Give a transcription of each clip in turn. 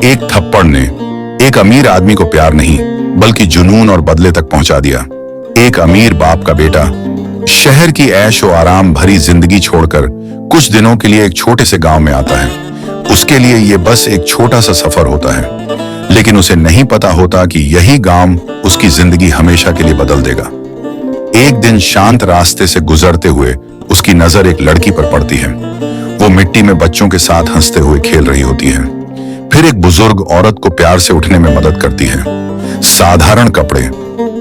एक थप्पड़ ने एक अमीर आदमी को प्यार नहीं बल्कि जुनून और बदले तक पहुंचा दिया। एक अमीर बाप का बेटा शहर की ऐश और आराम भरी जिंदगी छोड़कर कुछ दिनों के लिए एक छोटे से गांव में आता है। उसके लिए यह बस एक छोटा सा सफर होता है, लेकिन उसे नहीं पता होता कि यही गांव उसकी जिंदगी हमेशा के लिए बदल देगा। एक दिन शांत रास्ते से गुजरते हुए उसकी नजर एक लड़की पर पड़ती है। वो मिट्टी में बच्चों के साथ हंसते हुए खेल रही होती है। फिर एक बुजुर्ग औरत को प्यार से उठने में मदद करती है। साधारण कपड़े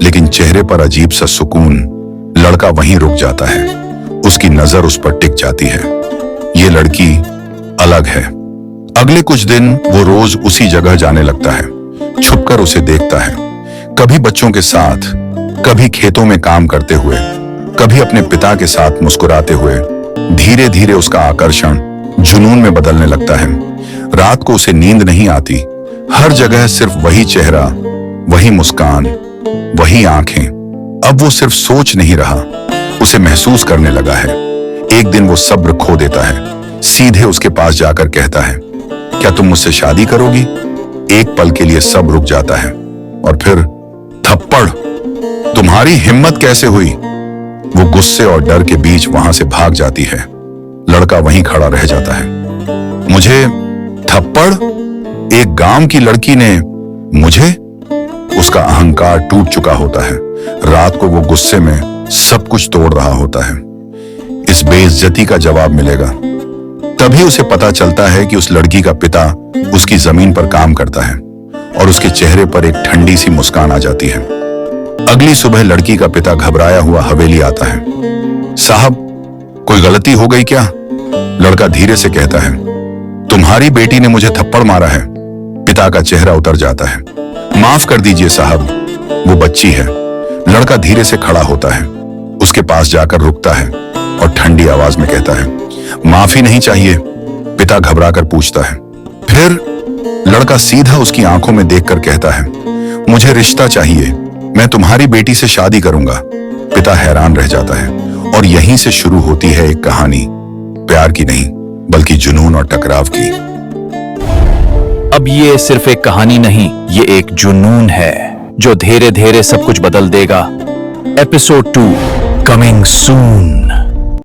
लेकिन चेहरे पर अजीब सा सुकून। लड़का वहीं रुक जाता है। उसकी नजर उस पर टिक जाती है। ये लड़की अलग है। अगले कुछ दिन वो रोज उसी जगह जाने लगता है, छुपकर उसे देखता है, कभी बच्चों के साथ, कभी खेतों में काम करते हुए, कभी अपने पिता के साथ मुस्कुराते हुए। धीरे धीरे उसका आकर्षण जुनून में बदलने लगता है। रात को उसे नींद नहीं आती। हर जगह सिर्फ वही चेहरा, वही मुस्कान, वही आंखें। अब वो सिर्फ सोच नहीं रहा, उसे महसूस करने लगा है। एक दिन वो सब्र खो देता है। सीधे उसके पास जाकर कहता है, क्या तुम मुझसे शादी करोगी? एक पल के लिए सब रुक जाता है और फिर थप्पड़। तुम्हारी हिम्मत कैसे हुई? वो गुस्से और डर के बीच वहां से भाग जाती है। लड़का वहीं खड़ा रह जाता है। मुझे थप्पड़? एक गांव की लड़की ने मुझे? उसका अहंकार टूट चुका होता है। रात को वो गुस्से में सब कुछ तोड़ रहा होता है। इस बेइज्जती का जवाब मिलेगा। तभी उसे पता चलता है कि उस लड़की का पिता उसकी जमीन पर काम करता है और उसके चेहरे पर एक ठंडी सी मुस्कान आ जाती है। अगली सुबह लड़की का पिता घबराया हुआ हवेली आता है। साहब, कोई गलती हो गई क्या? लड़का धीरे से कहता है, तुम्हारी बेटी ने मुझे थप्पड़ मारा है। पिता का चेहरा उतर जाता है। माफ कर दीजिए साहब, वो बच्ची है। लड़का धीरे से खड़ा होता है, उसके पास जाकर रुकता है और ठंडी आवाज में कहता है, माफी नहीं चाहिए। पिता घबराकर पूछता है। फिर लड़का सीधा उसकी आंखों में देखकर कहता है, मुझे रिश्ता चाहिए, मैं तुम्हारी बेटी से शादी करूंगा। पिता हैरान रह जाता है और यहीं से शुरू होती है एक कहानी, प्यार की नहीं बल्कि जुनून और टकराव की। अब ये सिर्फ एक कहानी नहीं, ये एक जुनून है जो धीरे धीरे सब कुछ बदल देगा। Episode 2 coming soon.